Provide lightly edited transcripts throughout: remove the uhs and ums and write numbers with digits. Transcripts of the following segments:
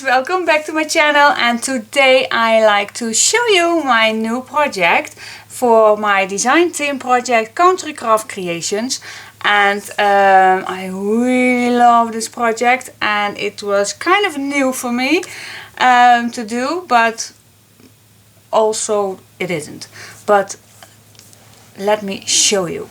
welcome back to my channel, and today I like to show you my new project for my design theme project Country Craft Creations. And I really love this project, and it was kind of new for me to do, but also it isn't. But let me show you.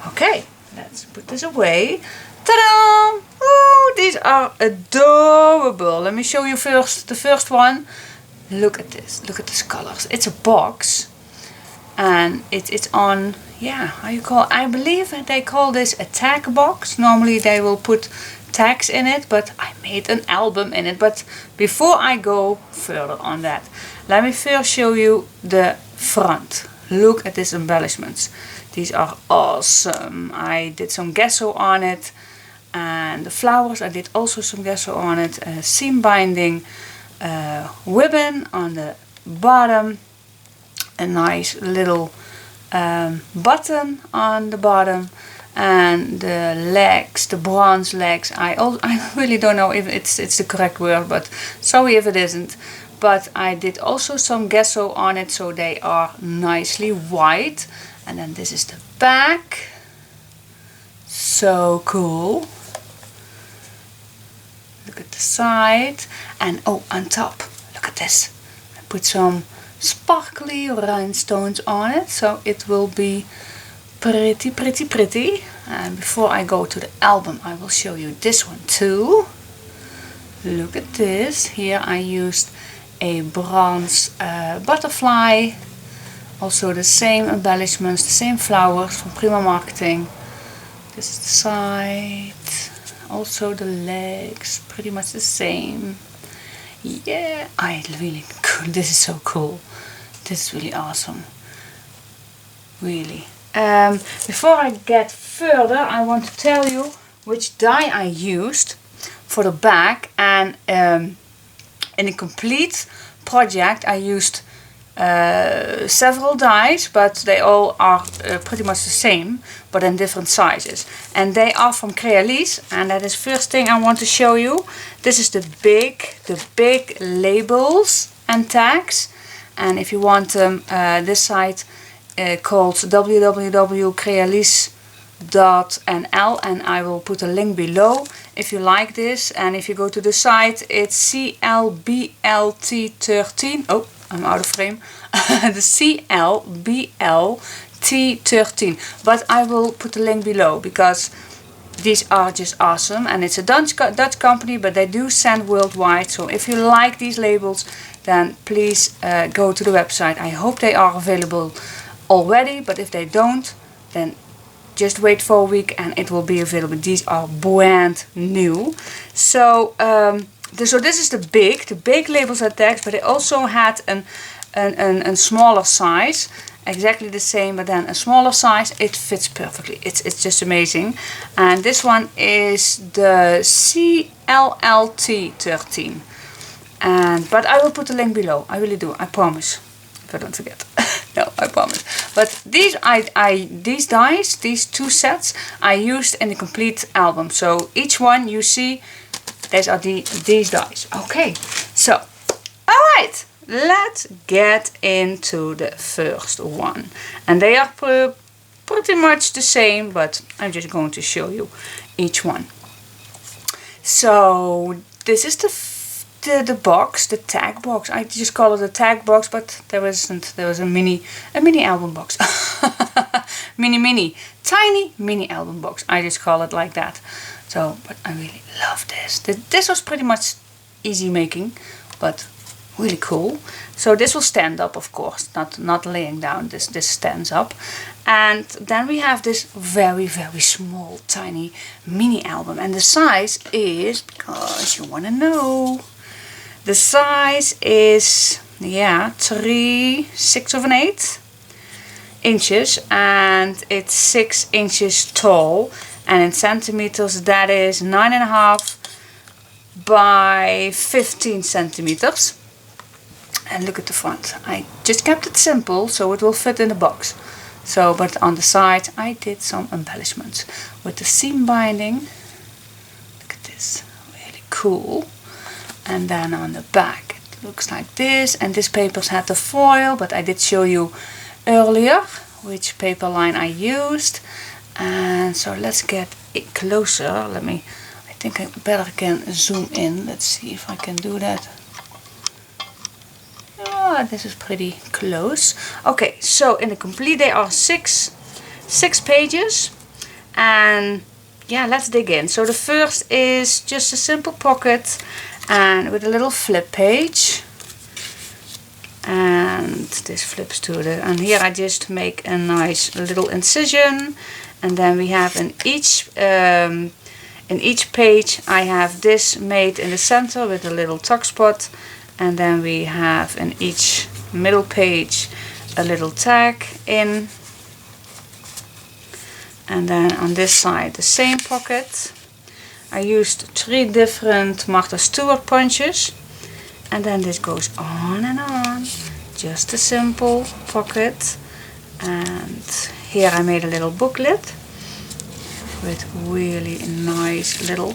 Okay, let's put this away. Ta-da! Oh, these are adorable. Let me show you first the first one. Look at this. Look at these colors. It's a box, and it's on, yeah, how you call it? I believe they call this a Tack box. Normally they will put tags in it, but I made an album in it. But before I go further on that, let me first show you the front. Look at these embellishments. These are awesome. I did some gesso on it, and the flowers I did also some gesso on it. Seam binding ribbon on the bottom, a nice little button on the bottom, and the legs, the bronze legs. I really don't know if it's the correct word, but sorry if it isn't. But I did also some gesso on it, so they are nicely white. And then this is the back. So cool. Look at the side. And oh, on top, look at this. I put some sparkly rhinestones on it, so it will be pretty, pretty, pretty. And before I go to the album, I will show you this one too. Look at this. Here I used a bronze butterfly. Also the same embellishments, the same flowers from Prima Marketing. This is the side. Also the legs, pretty much the same. Yeah, I really cool. This is so cool. This is really awesome. Really. Before I get further, I want to tell you which die I used for the back. And in a complete project I used several dies, but they all are pretty much the same, but in different sizes. And they are from Crealise, and that is first thing I want to show you. This is the big labels and tags. And if you want them, this site called www.crealise.nl, and I will put a link below if you like this. And if you go to the site, it's CLBLT13. Oh, I'm out of frame. The CLBLT13. But I will put the link below because these are just awesome. And it's a Dutch company, but they do send worldwide. So if you like these labels, then please go to the website. I hope they are available already, but if they don't, then just wait for a week and it will be available. These are brand new. So so this is the big labels and tags, but they also had a smaller size, exactly the same, but then a smaller size. It fits perfectly. It's just amazing. And this one is the CLLT13. But I will put the link below. I really do. I promise. If I don't forget. No, I promise. But these dies, these two sets, I used in the complete album. So each one you see, these are these dies. Okay, so alright, let's get into the first one. And they are pretty much the same, but I'm just going to show you each one. So this is the box, the tag box. I just call it a tag box, but there isn't. There was a mini album box. Tiny mini album box. I just call it like that. So, but I really love this. This was pretty much easy making, but really cool. So this will stand up, of course, not laying down. This stands up. And then we have this very, very small, tiny mini album. And the size is, because you want to know, the size is, yeah, 3/6 of an 8 inches, and it's 6 inches tall, and in centimeters that is 9.5 by 15 centimeters. And look at the front. I just kept it simple so it will fit in the box. So, but on the side I did some embellishments with the seam binding. Look at this, really cool. And then on the back it looks like this, and this paper's had the foil, but I did show you earlier which paper line I used. And so let's get it closer. I think I better can zoom in. Let's see if I can do that. Oh, this is pretty close. Okay, so in the complete there are six pages, and yeah, let's dig in. So the first is just a simple pocket and with a little flip page, and this flips to the, and here I just make a nice little incision, and then we have in each page I have this made in the center with a little tuck spot, and then we have in each middle page a little tag in. And then on this side the same pocket. I used 3 different Martha Stewart punches, and then this goes on and on. Just a simple pocket. And here I made a little booklet with really nice little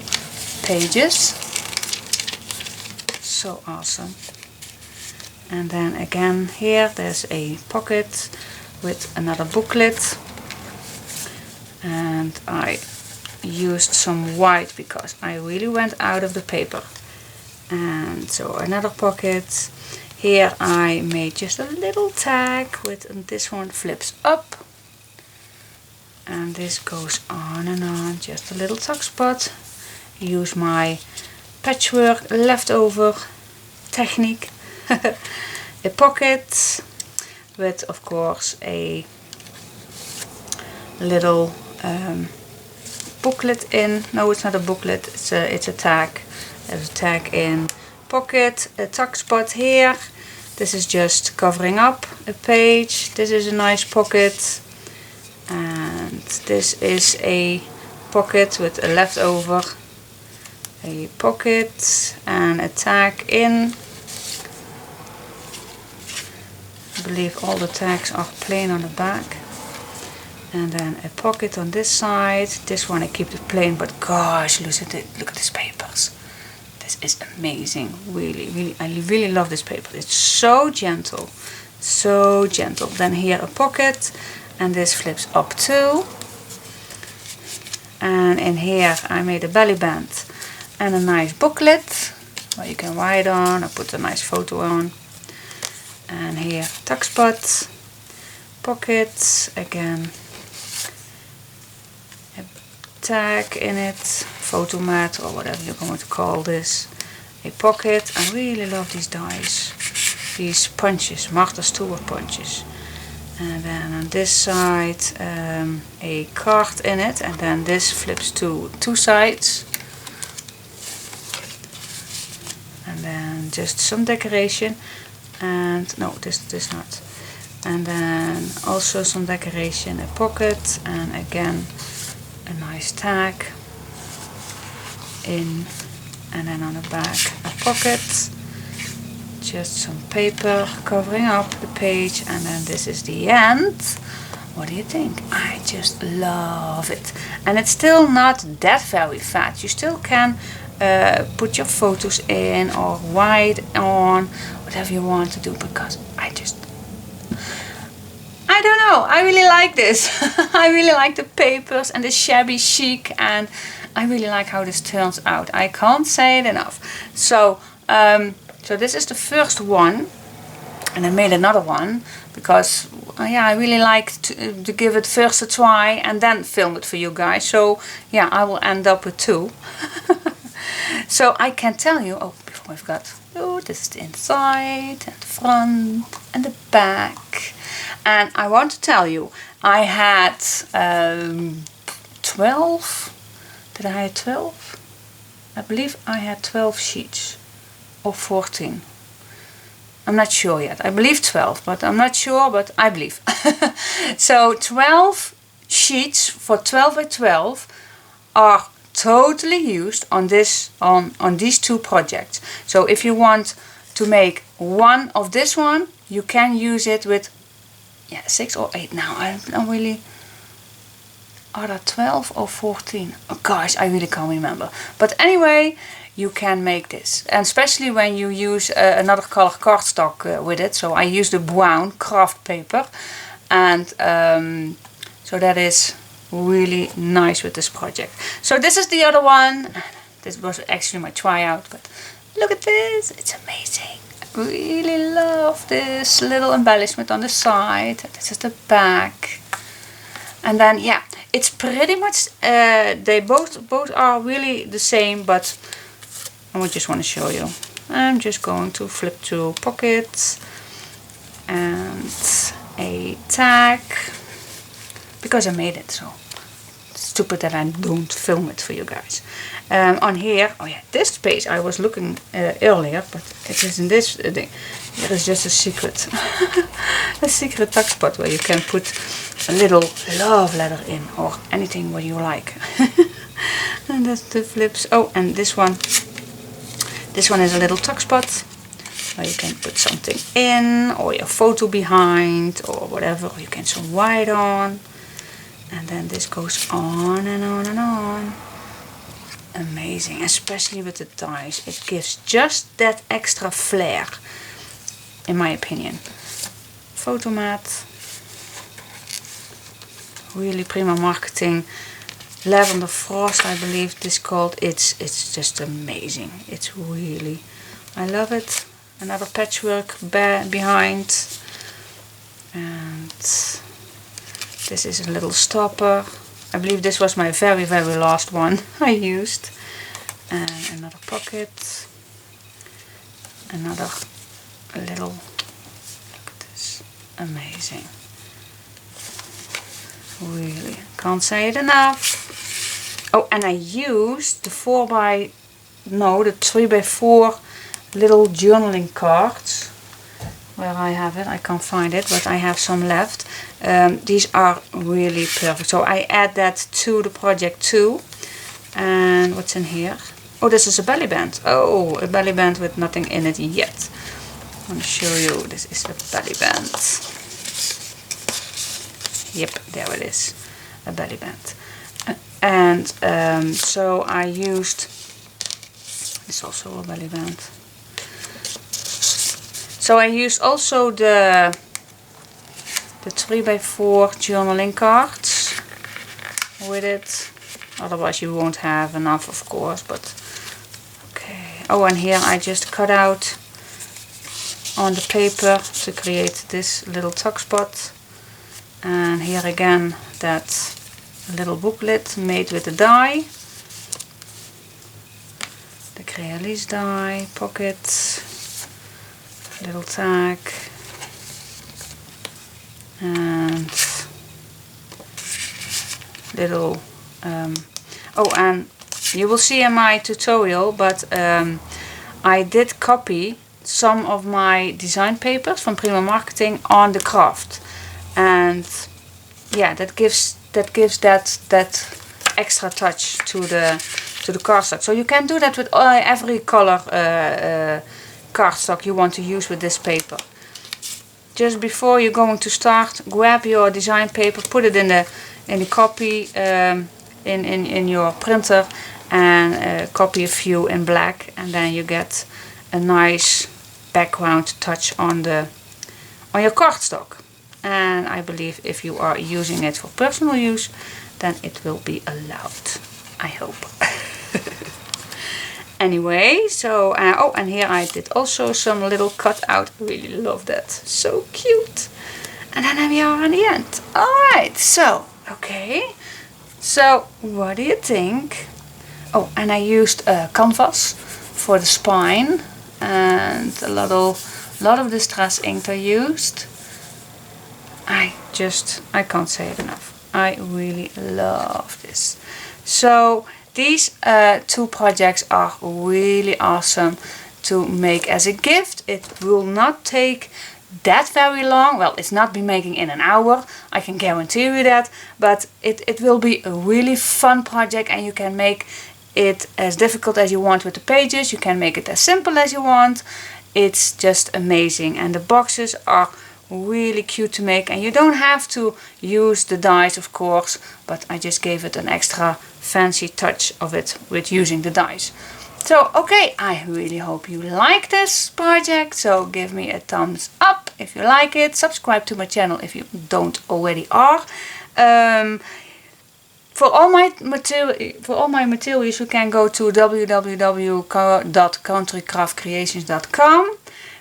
pages. So awesome. And then again here there's a pocket with another booklet, and I used some white because I really went out of the paper. And so another pocket. Here I made just a little tag with, and this one flips up, and this goes on and on, just a little tuck spot. Use my patchwork leftover technique. A pocket with, of course, a little booklet in. No, it's not a booklet, it's a tag. There's a tag in. Pocket, a tuck spot here. This is just covering up a page. This is a nice pocket, and this is a pocket with a leftover, a pocket and a tag in. I believe all the tags are plain on the back. And then a pocket on this side. This one I keep it plain, but gosh, look at it. Look at these papers. This is amazing. Really, I really love this paper. It's so gentle, so gentle. Then here a pocket, and this flips up too. And in here I made a belly band and a nice booklet where you can write on. I put a nice photo on. And here tuck spot, pocket again. Tag in it, photo mat or whatever you're going to call this, a pocket. I really love these dies, these punches, Martha Stewart punches. And then on this side a card in it, and then this flips to 2 sides. And then just some decoration, and no, this not. And then also some decoration, a pocket, and again a nice tag in, and then on the back a pocket, just some paper covering up the page, and then this is the end. What do you think? I just love it, and it's still not that very fat. You still can put your photos in or write on, whatever you want to do, because I don't know, I really like this. I really like the papers and the shabby chic, and I really like how this turns out. I can't say it enough. So, so this is the first one, and I made another one because yeah, I really like to give it first a try and then film it for you guys. So yeah, I will end up with 2. So I can tell you, oh, before I forgot, oh, this is the inside and the front and the back. And I want to tell you, I had 12, did I have 12? I believe I had 12 sheets, or 14. I'm not sure yet. I believe 12, but I'm not sure, but I believe. So 12 sheets for 12 by 12 are totally used on this, on these 2 projects. So if you want to make one of this one, you can use it with 6 or 8 now. I don't really, are there 12 or 14? Oh gosh, I really can't remember. But anyway, you can make this. And especially when you use another color cardstock with it. So I use the brown craft paper. And so that is really nice with this project. So this is the other one. This was actually my tryout, but look at this, it's amazing. I really love this little embellishment on the side. This is the back. And then yeah, it's pretty much, they both are really the same, but I just want to show you. I'm just going to flip to pockets and a tag, because I made it, so stupid that I don't film it for you guys. On here, oh yeah, this space I was looking earlier, but it isn't this thing. Here is just a secret, a secret tuck spot where you can put a little love letter in, or anything what you like. And that's the flips. Oh, and this one is a little tuck spot where you can put something in, or your photo behind, or whatever, or you can some white on. And then this goes on and on and on. Amazing, especially with the dies. It gives just that extra flair, in my opinion. Photo mat. Really prima marketing. Lavender Frost, I believe this called. It's just amazing. It's really, I love it. Another patchwork behind. And this is a little stopper. I believe this was my very last one I used. And another pocket. Another little, look at this, amazing. Really, can't say it enough. Oh, and I used the 3x4 little journaling cards. Where I have it, I can't find it, but I have some left. These are really perfect. So I add that to the project too. And what's in here? Oh, this is a belly band. Oh, a belly band with nothing in it yet. I want to show you. This is a belly band. Yep, there it is. A belly band. And so I used, it's also a belly band. So I used also the 3x4 journaling cards with it. Otherwise you won't have enough, of course, but okay. Oh, and here I just cut out on the paper to create this little tuck spot. And here again that little booklet made with the die. The Crealise die, pocket. Little tag, and little oh, and you will see in my tutorial, but I did copy some of my design papers from Prima Marketing on the craft, and yeah, that gives that extra touch to the cardstock. So you can do that with every color cardstock you want to use with this paper. Just before you're going to start, grab your design paper, put it in the copy in your printer, and copy a few in black, and then you get a nice background touch on your cardstock. And I believe if you are using it for personal use, then it will be allowed. I hope. Anyway, so oh, and here I did also some little cutout. I really love that, so cute. And then we are on the end. All right, so okay, so what do you think? Oh, and I used canvas for the spine, and a lot of distress ink I used. I can't say it enough. I really love this. So these two projects are really awesome to make as a gift. It will not take that very long. Well, it's not been making in an hour, I can guarantee you that, but it will be a really fun project, and you can make it as difficult as you want with the pages. You can make it as simple as you want. It's just amazing, and the boxes are really cute to make, and you don't have to use the dies, of course, but I just gave it an extra fancy touch of it with using the dies. So, okay, I really hope you like this project. So give me a thumbs up if you like it. Subscribe to my channel if you don't already are. For all my materials, you can go to www.countrycraftcreations.com.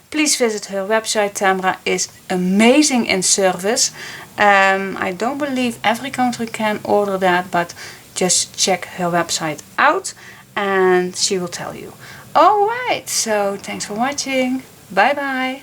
Please visit her website. Tamara is amazing in service. I don't believe every country can order that, but just check her website out and she will tell you. Alright, so thanks for watching. Bye bye.